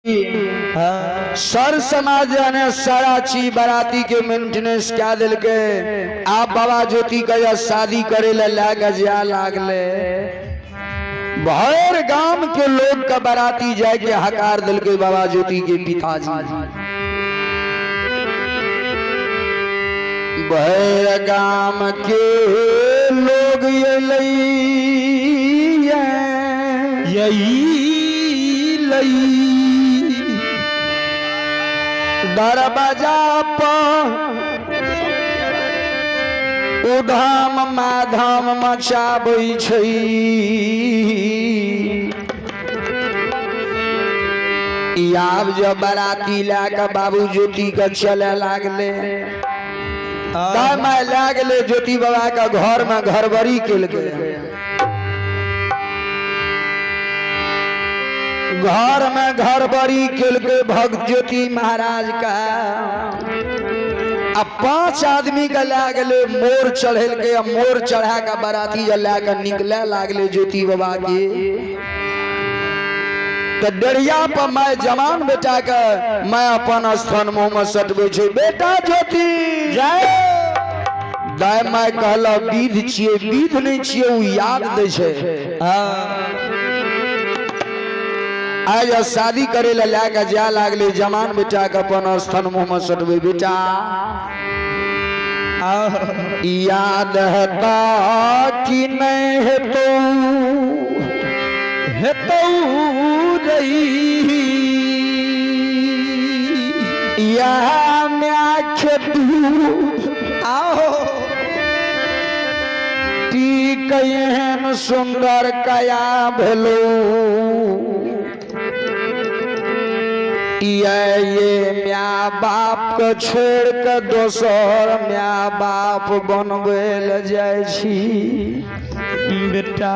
Sir समाज ने सारा चीज बाराती के मेंटेनेंस क्या दिल के आप बाबा ज्योति का शादी करे जा लागले भर गांव के लोग का बाराती जाए के हकार दिल के बाबा ज्योति के पिताजी भर गांव के लोग यही दरवाजा पर उधाम माधाम मचाबै छै आब जब बाराती लाके बाबू ज्योति के चले लागले दामाय लागले ज्योति बाबा का घर में घरबरी केलकै घर में घरबरी केलकै भक्त ज्योति महाराज का अब 5 आदमी का लागले मोर चढ़ेलकै मोर चढ़ा के बाराती लाके निकले लागले ज्योति बाबा के तो डेढ़िया पर मैं जवान बेटा के मैं अपन स्थान मुँह में सटबै छै बेटा ज्योति जय दाय मैं कहला विध छियै विध नहीं छियै उ याद दै छै आज शादी करे लाके जा लागले जवान बेटा के अपन स्थान मुँह में सटबै बेटा याद हेता कि नहीं हेतौ रही या मैं खेतू आओ ती कहन सुंदर कया भेलो ये म्या बाप के छोड़ के दोसर म्या बाप बनबे जाय छी बेटा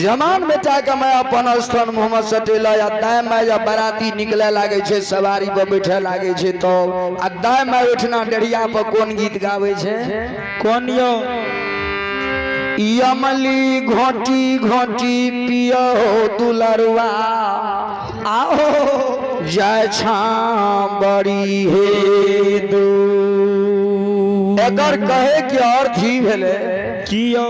जमान बेटा के मैं अपन स्थान मुँह सटेला या दाय माय जब बाराती निकले लागे छे सवारी पर बैठे लागे छे तो आ दाय माय उठना डेढ़िया पर कौन गीत गावे छे कौन यो यमली घोटी घोटी पियो दुलरुआ आओ जय छा बड़ी हे दू एकर कहे के अर्थ ही भेले कियो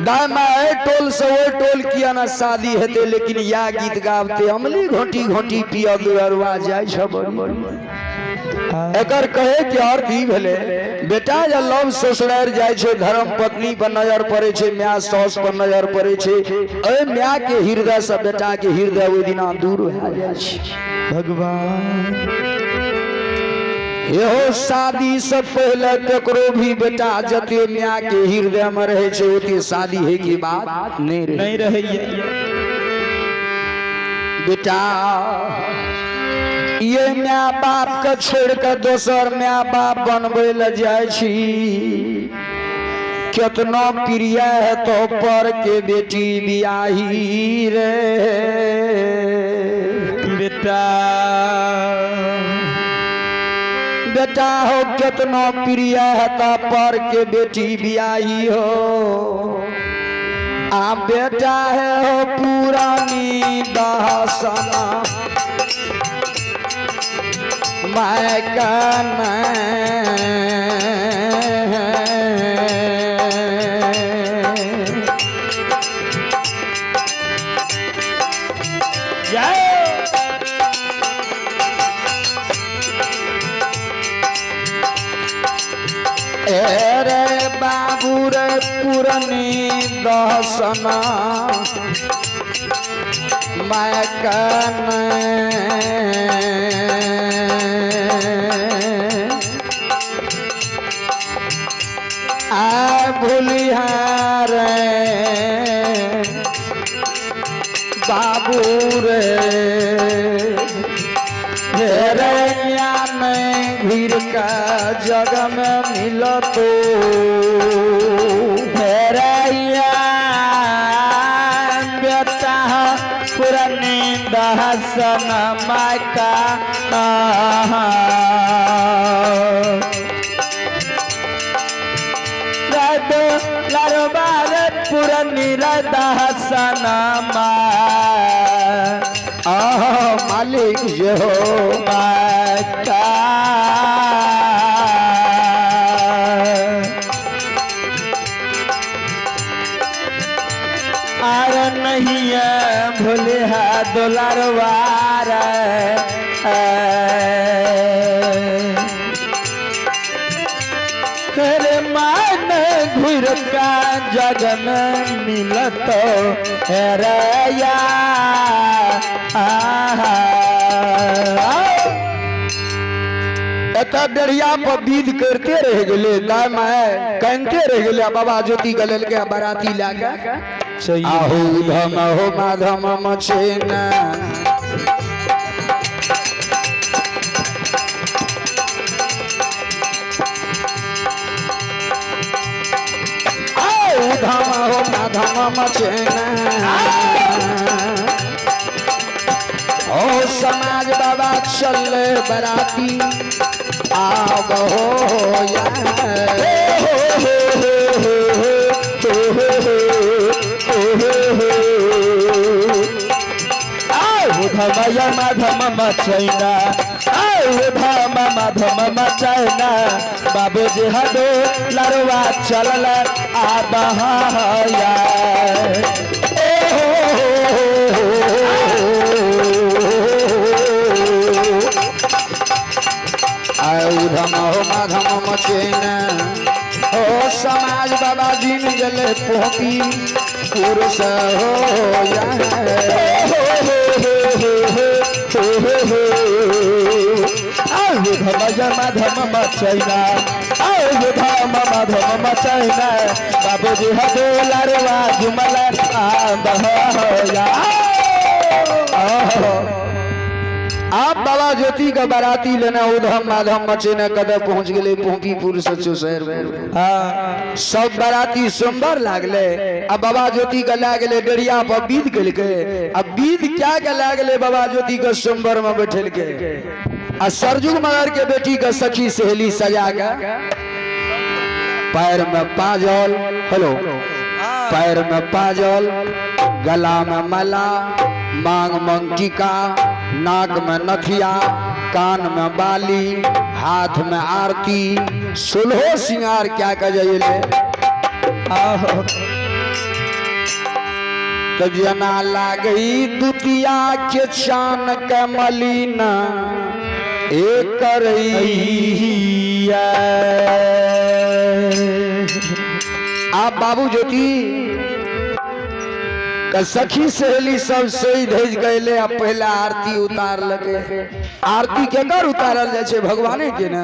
दामा टोल से वो टोल किया ना शादी हेते लेकिन या गीत गावते अमली घोटी घोटी पिया दुलरुआ जाय छ एकर कहे के अर्थ ही भेले बेटा या लव ससुरार जाय छे धर्म पत्नी पर नजर पड़े छे म्या सास पर नजर पड़े छे ए म्या के हृदय से बेटा के हृदय ओइ दिना दूर हो जाय छे भगवान यो शादी से पहले ककरो भी बेटा जते म्या के हृदय में रहे छे ओते शादी है की बात नहीं रहे बेटा ये म्या बाप के छोड़ के दोसर म्या बाप बनबे ल जाय छी कितना प्रिय है तो पर के बेटी बियाही रे बेटा बेटा हो कितना प्रिय है तो पर के बेटी बियाही हो आ बेटा है हो पुरानी दहसना मैं कहना रे बाबू रे पुरानी दहसना मैं कहना भूलिहार बाबू रे रैया में भीड़ का जग में मिलो तो रैया बेटा पुरानी दहसन मायका लारबार पुरानी दहसन मालिक जो माता आर नहीं भोले दुलारवार तेरे मान घुर का जगन मिलत रया डरिया पर विध करते रह गए कहते रह गए बाबा ज्योति गलल के बाराती लाके आहू धम हो माधम मचेन धम हो माधम मचेन ओ समाज बाबा चल बराती आब हो या धमया माधम मचैना धम माधम मचैना बाबूजी हदो लरवा चलल आबहया धम हो माधम मचेन हो समाज बाबा दिन गले पोपी पुरुष हो धमया माधम मचैना धम माधम मचैना बाबूजी हदो लरवा जुमल आबहया आप बाबा ज्योति का बाराती लेना उधम माधम मचेने कदे पहुंच गए पोपीपुर सचो शहर में सब बाराती सोमवार लागले अब बाबा ज्योति का ला गए डरिया पर बीत गल के अब बीत क्या के ला गए बाबा ज्योति का सोमवार में बैठल के आ सरजुग मगर के बेटी का सखी सहेली सजा के पैर में पाजल हेलो पैर में पाजल गला में माला मांग में टीका नाक में नथिया कान में बाली हाथ में आरती सुलहो सिंगार क्या कजले तो जना लागई दुतिया के चान के मलीना एक आप बाबू ज्योति सखी सहेली सब सही भेज गए अब पहले आरती उतार लगे आरती केकर उतारल जाए छे भगवाने के ना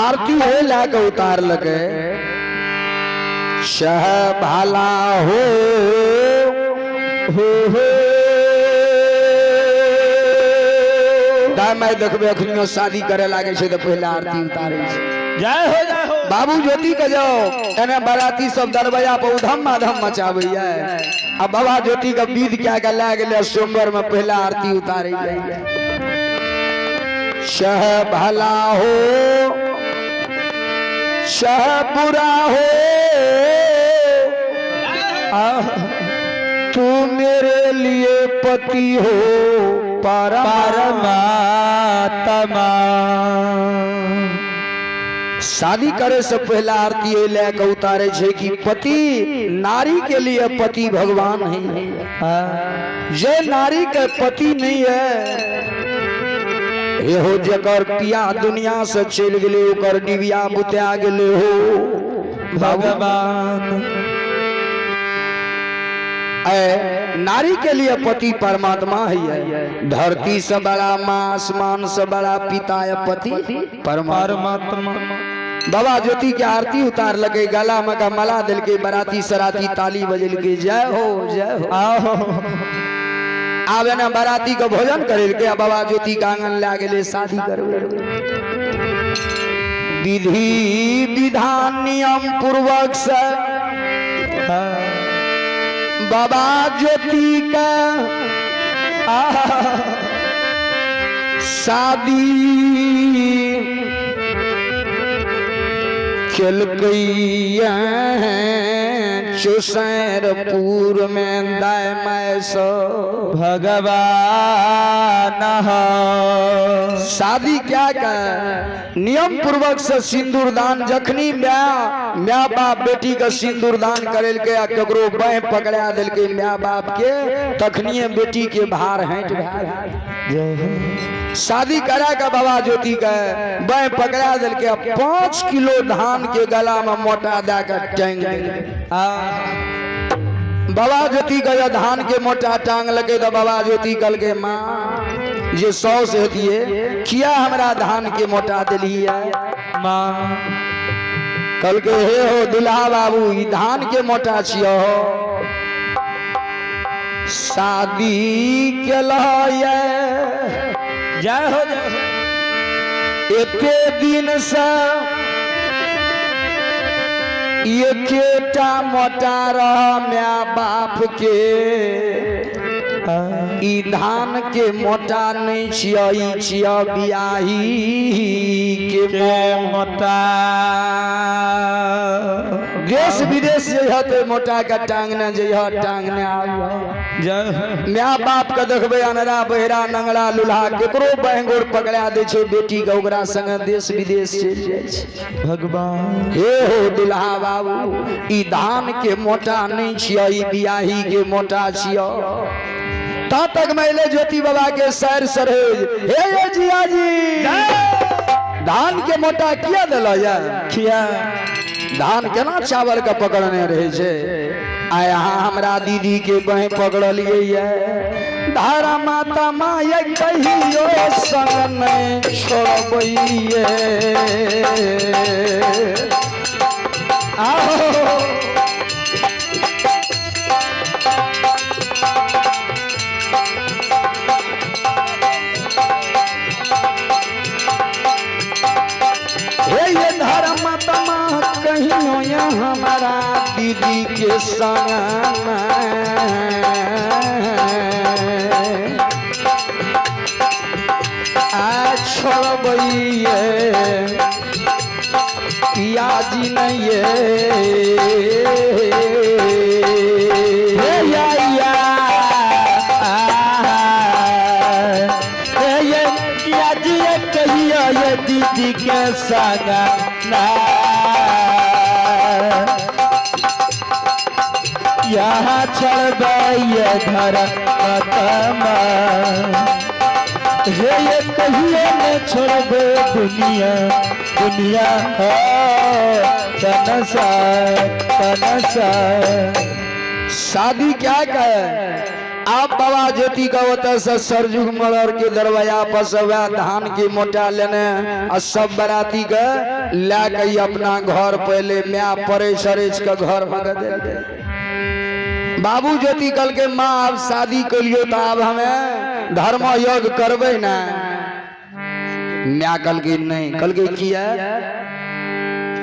आरती है लाके उतार लगे शह भाला हो मैं देखबे अखनियो शादी करे लागे छे तो पहले आरती उतारे छे जय हो बाबू ज्योति के जाओ एने बाराती सब दरवाजा पर उधम माधम मचावे अब बाबा ज्योति का विध क्या कर ला गए सोमवार में पहला आरती उतारे शह भला हो शह बुरा हो तू मेरे लिए पति हो परमात्मा शादी करे से पहला आरती लेके उतारे छे कि पति नारी के लिए पति भगवान है ये नारी के पति नहीं है हो जकर पिया दुनिया से चल गए ओकर डिबिया बुता गेले हो भगवान नारी के लिए पति परमात्मा है धरती से बड़ा माँ आसमान से बड़ा पिता है पति परमात्मा बाबा ज्योति के आरती उतार लगे गला में का मला दिल के बराती सराती ताली बजल के जय हो आओ आवे ना बराती को भोजन करे के बाबा ज्योति का आंगन ला गेले शादी करवे विधि विधान नियम पूर्वक से बाबा ज्योति का शादी खेलकैया चुसैरपुर में दाय मैं सो भगवान हो। शादी क्या कर नियम पूर्वक से सिंदूर दान जखनी म्या बाप बेटी का सिंदूर दान करेल के ककरो बाह पकड़ा दिल के म्या बाप के तखनिए बेटी के भार हट शादी करा का बाबा ज्योति का बाह पकड़ा दिल के 5 किलो धान के गला में मोटा देकर टांग बाबा ज्योति का या धान के मोटा टांग लगे तो बाबा ज्योति कल के माँ ये 100 से दिए किया हमरा धान के मोटा दिलिए माँ कल के हे हो दुल्हा बाबू ई धान के मोटा छियो शादी के लए जय हो एके दिन से एकेटा मोटा रह म्या बाप के ई धान के मोटा नहीं छिया ई छिया बियाही के मोटा देश विदेश जे मोटा का टांगने जे टांगने म्या बाप के देखबे अनरा बहरा नंगड़ा लुल्हा केकरो बहंगोर पकड़ा दे छे बेटी के ओकरा संग देश विदेश चल जाय छे भगवान हे हो दुल्हा बाबू ई धान के मोटा नहीं छिया ई बियाही के मोटा छिया ता तक मैले ज्योति बाबा के सैर सरहेज हे ये जिया जी धान के मोटा किया दिला या किया धान केना चावल का पकड़ने रहे छे आ यहाँ हमरा दीदी के बह पकड़लिए ये धारा माता माय कहियो संग नहीं छोड़बइए आओ ये धर्म तमा कहियो ये हमारा दीदी के संग आ छोड़बइए पिया जी नहीं ये दीदी के संग यहाँ छोड़बइए धर्म हे ये कहिए न छोड़बे दुनिया दुनिया हो तनसा तनसा शादी क्या कहे आप बाबा ज्योति का होता से सरजुग मलर के दरवाजा पर सब धान के मोटा लेने और सब बराती का लाके अपना घर पहले म्या परे सरेज का घर भगा दे बाबू ज्योति कल के माँ अब शादी कर लियो तो अब हमें धर्म योग करबे ना म्या कल के नहीं कल के किया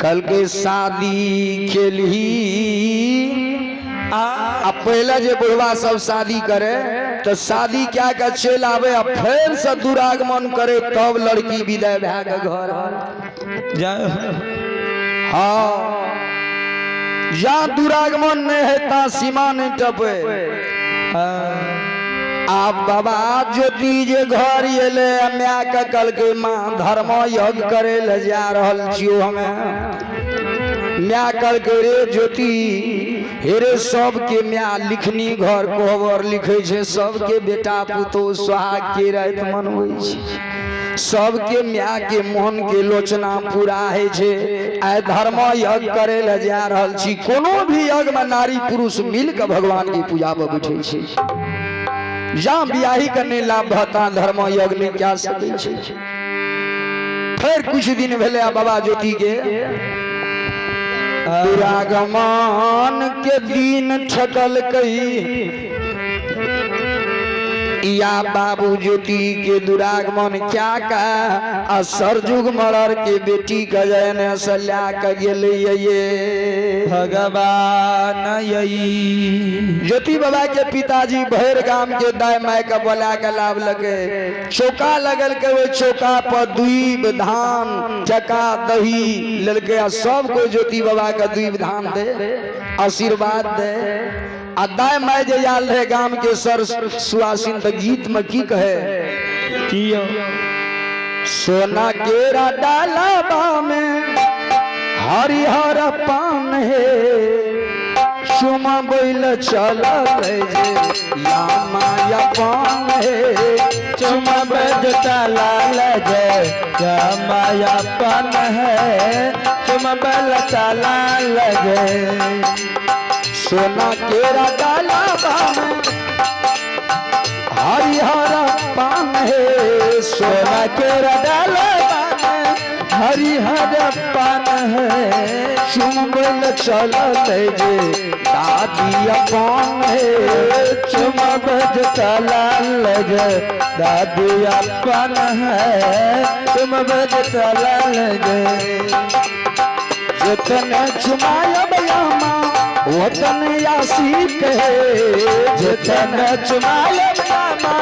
कल के शादी के लिए अब पहले जो बुढ़वा सब शादी करे तो शादी क्या का चल आवे फिर से दुरागमन करे तब लड़की विदाई भै के घर हाँ या दुरागमन नहीं है ता सीमा नहीं टपे आप बाबा ज्योति जे घर एले म्या के कल के माँ धर्म यज्ञ करे ले जा रहल छियो हमें म्या कल के रे ज्योति हेरे सबके म्या लिखनी घर कोहबर लिखे छे सबके बेटा पुतो सुहाग के रात मनबै छे सबके म्या के मोहन के लोचना पूरा है छे आय धर्म यज्ञ करे ले जा रहल छी कोनो भी यज्ञ में नारी पुरुष मिल के भगवान की पूजा में बैठे छे जहाँ बियाही करने लाभ भता धर्म यज्ञ नहीं क्या सके छे फिर कुछ दिन भेले बाबा ज्योति के दुरागमन के दिन छटल कई या बाबू ज्योति के दुरागमन क्या का आ सरजुग मरर के बेटी का जयन असल्या का गेल ये भगवान यही ज्योति बाबा के पिताजी भैर गांव के दाय माय का बोला के लाभ लगे चौका लगल के वो चौका पर दूब धान चका दही ललके आ सब कोई ज्योति बाबा का दूब धान दे आशीर्वाद दे आ दाय माय जे आल रहे गांव के सर सुहासिन तो गीत में की कहे कियो सोना केरा डाला में हरिहर पान है चुमा बैल चल या माया पान है चुमा बजता लाल जय या माया पन है चुमा बजता लाल जय सोना केरा डाला में हरिहर पान है सोना केरा डाला हरिहर पान है चुमबल चल जे दादी पान है चुम बजता लाल जय दादी अपन है चुम बजता लाल जय जितने चुमाया बयामा वतन यासी कहे जितने चुमाया बयामा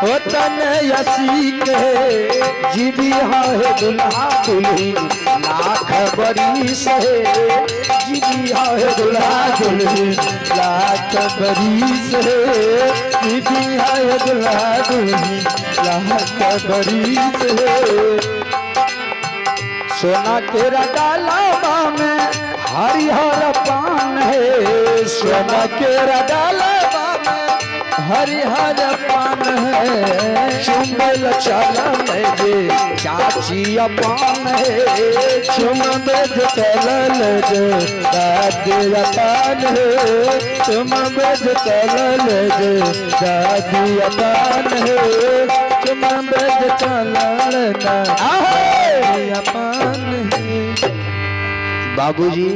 वतन यासी कहे जीवी है दुल्हा दुल्ही लाख बरिस है जीवी है दुल्हा दुल्ही लाख बरिस है जीवी है दुल्हा दुल्ही लाख बरिस है सोना केरा डाला में हरिहर पान है सोना केरा डाला हरिहर पान है चुम्बल चल जे चाची पान है चुम बज चलल जे दादी पान है चुम बज चलल जे दादी पान है चुम बज चलल ना पान है बाबूजी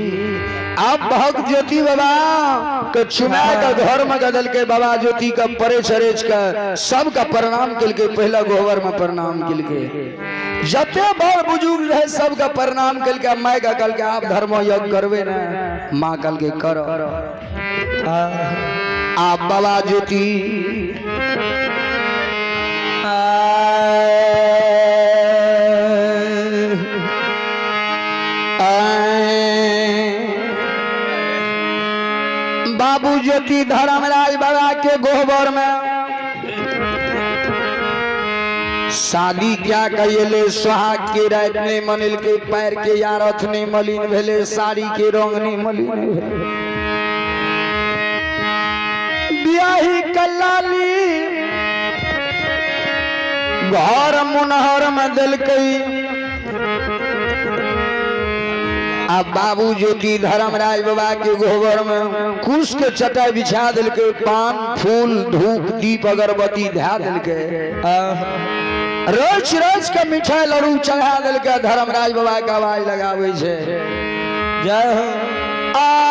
आप भक्त ज्योति बाबा के चुना का घर में गदल के बाबा ज्योति का परे छरेज का सब का प्रणाम किल के पहला गोबर में प्रणाम किल के जते बड़ बुजुर्ग रहे सब का प्रणाम किल के मैं का कल के आप धर्म यज्ञ करवे ना माँ कल के करो आप बाबा ज्योति बाबू ज्योति धर्मराज बाबा के गोबर में शादी क्या कहिए सुहाग के रात ने मनिल के पैर के यार अथने मलिन भेले साड़ी के रंग ने मलिन बियाही कल्लाली घर मुनहर में दिल कई अब बाबू ज्योति धर्मराज बाबा के गोबर में कुश के चटाई बिछा दिल के पान फूल धूप दीप अगरबत्ती ध्या दिल के रोज रोज के मिठाई लड्डू चढ़ा दिल के धर्मराज बाबा के आवाज लगावे छे जय हो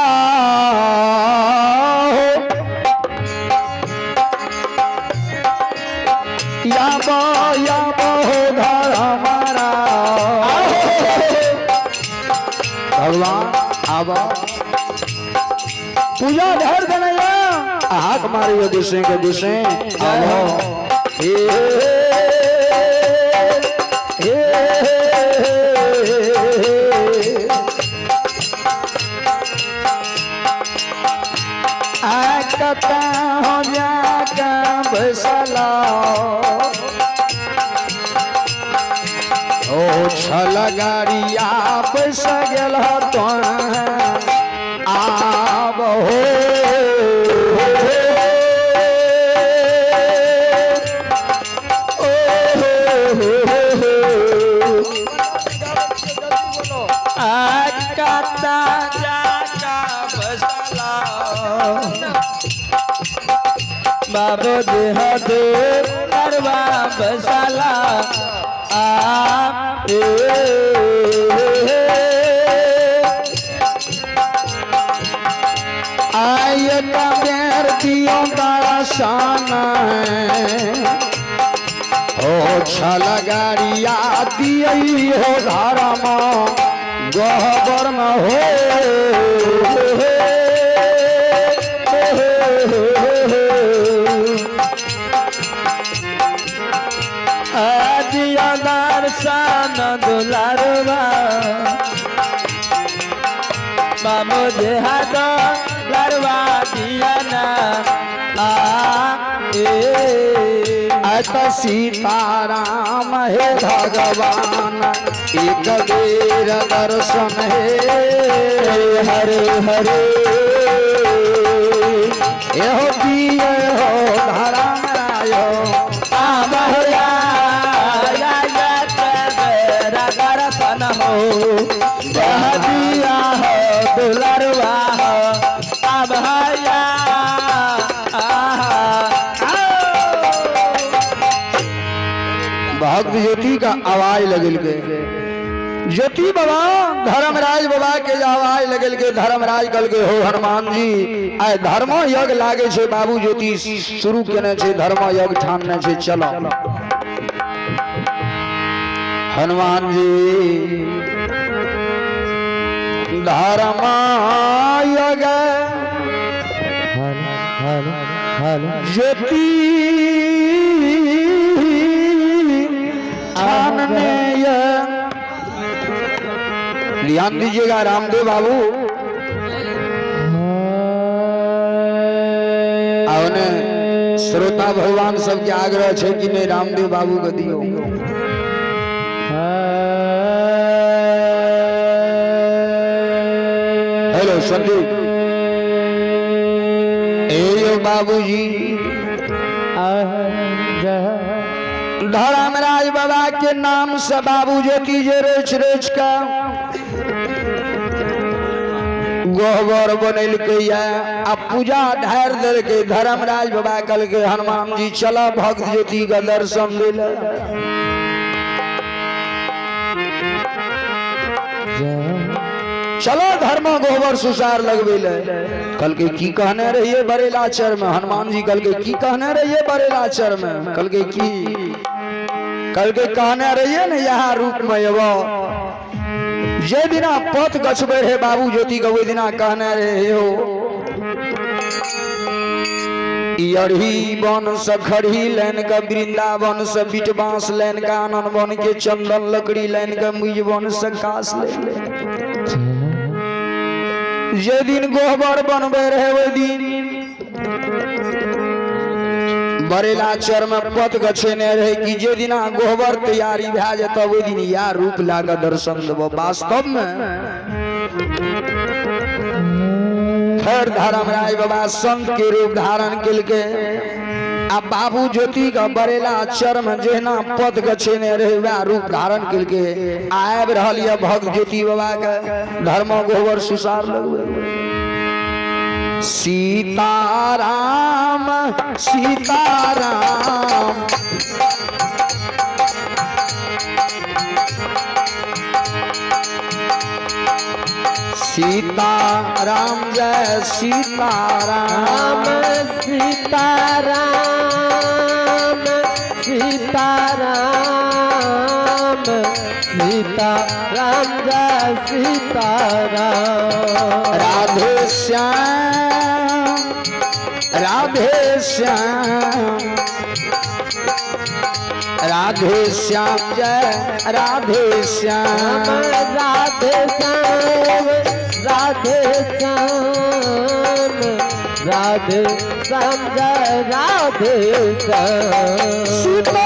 भगवान आवा पूजा धर देना हाथ मारे दूसरे के दूसरे कता हो जा बसला ओ छल गाड़िया बस गल तो आब हो बाबो देह दे करवा बसाला आप आय एक बेर दियो दर्शन हो छल गाड़िया दियई हो धर्म गहबर न हो दिया दर्शन दुलारवा बाबू जे हाथ लरवा दिया ना अत सीताराम हे भगवान एक बेर दर्शन हे हरे हरे एहो दिय हो धर्म रायो दर्शन हो दिया हो दुलरवा हो अब हया भक्त ज्योति का आवाज लगल के ज्योति बाबा धर्मराज बाबा के आवाज लगल के धर्मराज कल के हो हनुमान जी आय धर्म यज्ञ लागे छे बाबू ज्योति शुरू केने छे धर्म यज्ञ ठानने छे चलो हनुमान जी धर्म यज्ञ ज्योति ध्यान दीजिएगा रामदेव बाबू आवने श्रोता भगवान सबके आग्रह है कि नहीं रामदेव बाबू को दियो हेलो संदीप ए बाबूजी धर्मराज बाबा के नाम से बाबू ज्योति जे रेच रेच का गोबर बनल के आ पूजा ढार दल के धर्मराज बाबा कल के हनुमान जी चला भक्त ज्योति का दर्शन दिल चलो धर्म गोबर सुसार लगवे कल के की कहने रहिए बरेलाचर में हनुमान जी कल के की कहने रहिए बरेलाचर में कल के कहने रहिए न यहाँ रूप में एवो जे दिना पथ गछबे रहे बाबू ज्योति के वही दिना कहने रहे हो अरही बन से खड़ी लैन का वृंदावन से बिट बांस लैन का आनंद बन के चंदन लकड़ी लैन का मुझ बन से कास ले जे दिन गोबर बनबे रहे वही दिन बरेलाचर में पथ गछेने रहे कि जे दिना गोबर तैयारी भए जेतौ ओहि दिन या रूप लाग दर्शन देबो वास्तव में फिर धर्मराज बाबा संत के रूप धारण केलके आ बाबू ज्योति का बरेलाचर में जेना पथ गछेने रहे वह रूप धारण केलके आबि रहल ये भक्त ज्योति बाबा के धर्म गोबर सुसार लगबे सीताराम सीताराम सीताराम जय सीताराम सीताराम सीताराम सीताराम जय सीताराम राधे श्याम राधे श्याम राधे श्याम जय राधे श्याम राधे श्याम राधे श्याम राधे श्याम जय राधे श्याम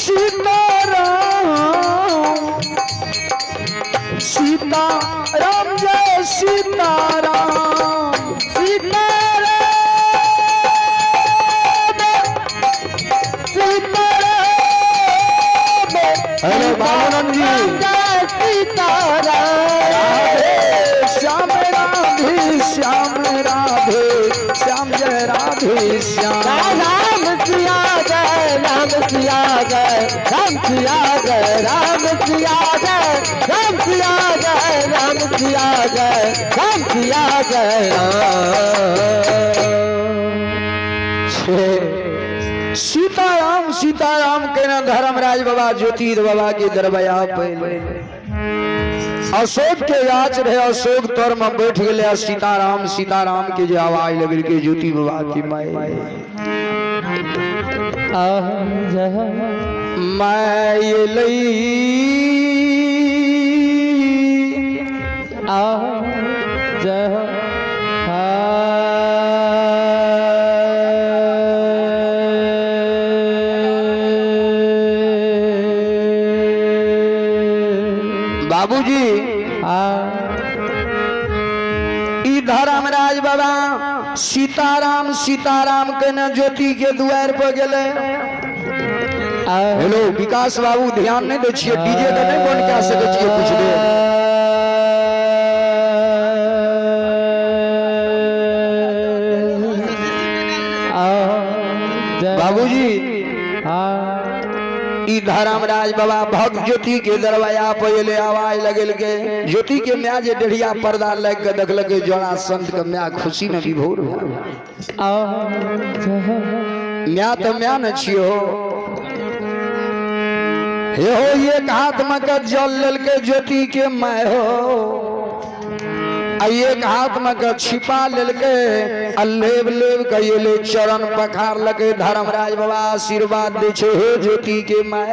सीताराम सीताराम सीताराम जय सीताराम हेलो बाबूनंद जी राधे श्याम राधे श्याम राधे श्याम जय राधे श्याम राम सिया जय राम सिया जय राम सिया जय राम सिया जय राम सिया जय राम सिया जय राम सिया जय राम। सीताराम सीताराम कहना धर्मराज बाबा ज्योति बाबा के दरबाया पहले अशोक के गाछ रहे, अशोक तर में बैठ गए। सीताराम सीताराम के जो आवाज लगे के ज्योति बाबा की माई मैं लई बाबूजी धर्मराज बाबा सीताराम सीताराम कहना ज्योति के द्वार पर गए। हेलो विकास बाबू ध्यान नहीं दे छिए, डीजे का नहीं बंद कर सके छिए कुछ देर। बाबूजी धर्मराज बाबा भक्त ज्योति के दरवाजा पहले आवाज लगल के ज्योति के म्या जे डेढ़िया पर्दा लग के देखल के जोड़ा संत के म्या खुशी में विभोर म्या तो म्या न छियो हे हो ये हाथ में के जल लेल के ज्योति के मैं हो एक हाथ में के छिपा लेल के लेब लेब के चरण पखार लगे। धर्मराज बाबा आशीर्वाद दे छे हे ज्योति के मैं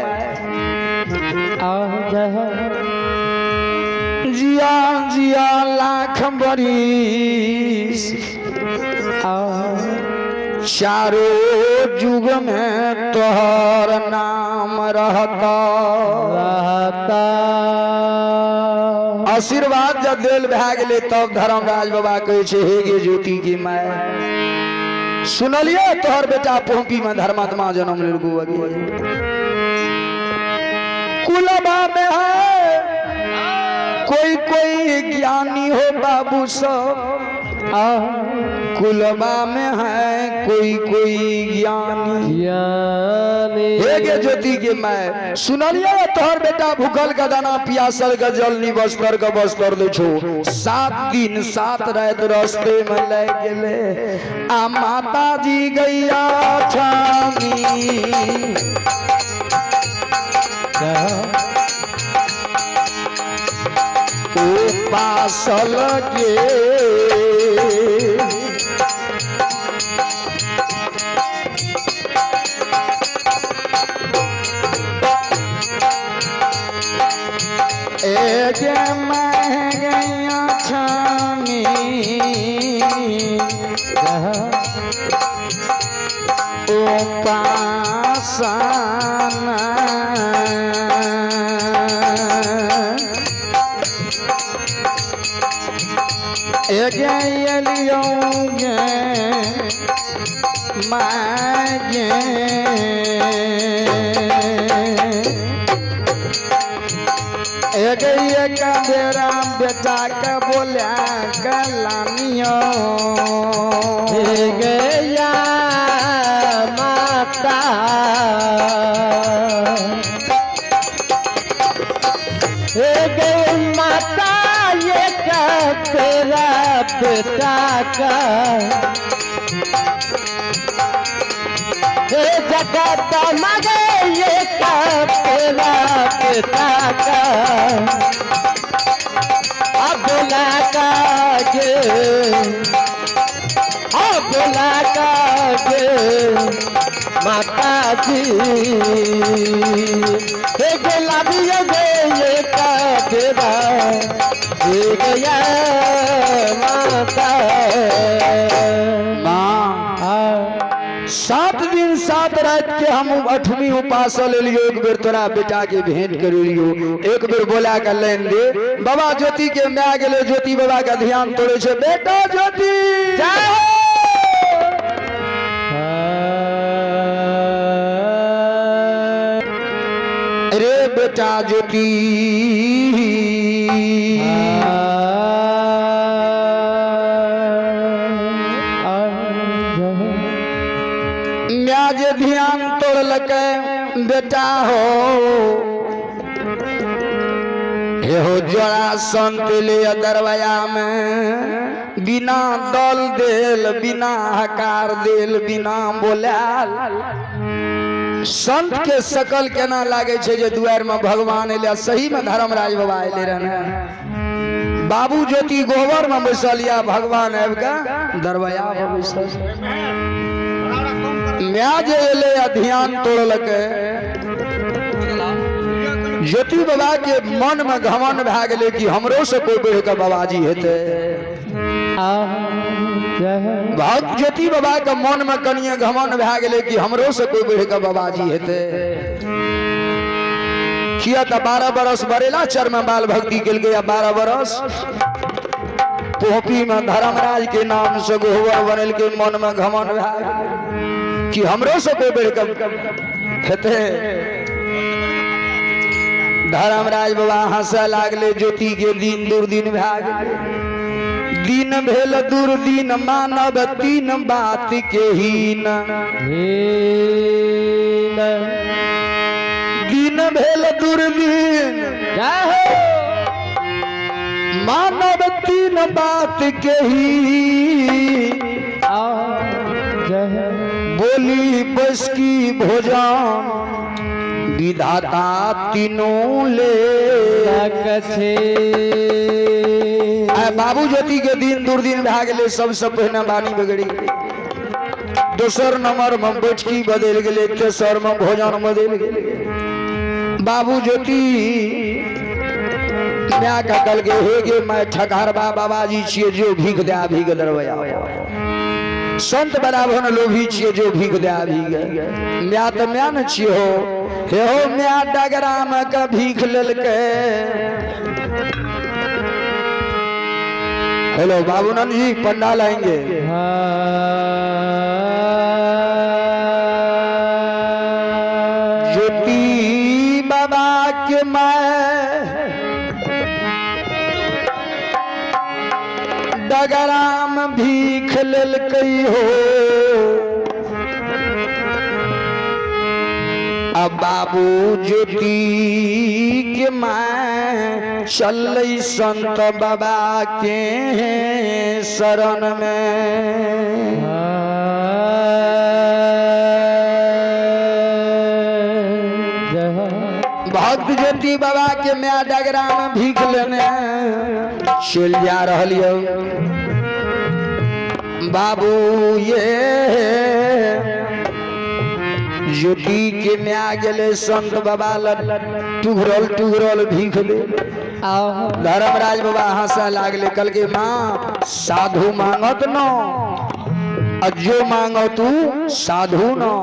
जिया जिया लाख बरिस चारों युग में तोहर नाम रहता आशीर्वाद जब दिल भै गए तब धर्मराज बाबा कहे छे हे गे ज्योति की मैं सुनलिए तोहर बेटा पोंपी में धर्मात्मा जन्म लेल कुलबा में है कोई कोई ज्ञानी हो बाबू सब कुलबा में है कोई कोई ज्ञानी हे गे ज्योति के मैं सुनलिए तोहर बेटा भूखल का दाना पियासल का जल नी बस्तर का बस्तर दे छो 7 दिन 7 रात रास्ते में ले गेले आ माता जी गैया छानी पासल के एक मैं गैया छानी उपासना मागे एक बेरा बेटा के बोलिया गलानियो गया माता गई माता ये तेरा बेटा का जगत मगे ये तेरा पिता का अब लगे माता जी गुलाबियों ये तेरा गया माता 7 दिन 7 रात के हम 8वीं उपास ले लियो। एक बेर तोरा बेटा के भेंट कर लियो, एक बेर बोला का लेन दे बाबा ज्योति के मैं गेले ज्योति बाबा का ध्यान तोड़े छे बेटा ज्योति जय हो रे बेटा ज्योति ध्यान तोड़ लगे बेटा हो हो जोड़ा संत ले दरवाया में बिना दल देल बिना हकार देल बिना बोलाल संत के शकल केना लागे छे जे दुआर में भगवान एले सही में धर्मराज बाबा एले रहने बाबू ज्योति गोबर में बैसल या भगवान आबि के दरवाया में बैसल म्या जे एले ध्यान तोड़लके ज्योति बाबा के मन में घमंड भए गेले कि हमरो से कोई बढ़ के बाबाजी हेते भक्त ज्योति बाबा के मन में कनिए घमंड भए गेले कि हमरो से कोई बढ़ के बाबाजी हेते किया तो 12 बरस बरेला चर में बाल भक्ति के लिए 12 बरस पोपी में धर्मराज के नाम से गोबर बनल के मन में घमंड भए गेले कि हमरो से कोई बढ़ के हेते धर्मराज बाबा हंसे लागले ज्योति के दिन दुर्दिन भए गेले दिन भेल दुर्दिन मानव तीन बात के हीन दिन भेल दुर्दिन मानव तीन बात के ही बोली बस की भोजन विधाता तीनों ले बाबू ज्योति के दिन दुर्दिन भए गेले सबसे पहिने बानी बिगड़ी दोसर नंबर में बैठकी बदल गेले तेसर में भोजन बदल गेले बाबू ज्योति मैं कहल के हे गे मैं ठकहरबा बाबाजी छिए जो भीख दे भीख दरवया संत बराबर लोभी छिए जो भीख दे भीख मैं तो मैं न छिए हो हे हो मैं डगरा में का भीख लेलके हेलो बाबूनंद जी पंडाल आएंगे ज्योति बाबा के मैं डगरा में भीख लेलके हो अब बाबू ज्योति के मैं चल संत बाबा के शरण में भक्त ज्योति बाबा के मैं डगरा में भीख लेने चल जा रही बाबू ये ज्योति के म्या गेले संत बाबा टुघरल भीख दे धर्मराज बाबा हंसा लागले कल के माँ साधु मांगत न जो मांगो तू साधु न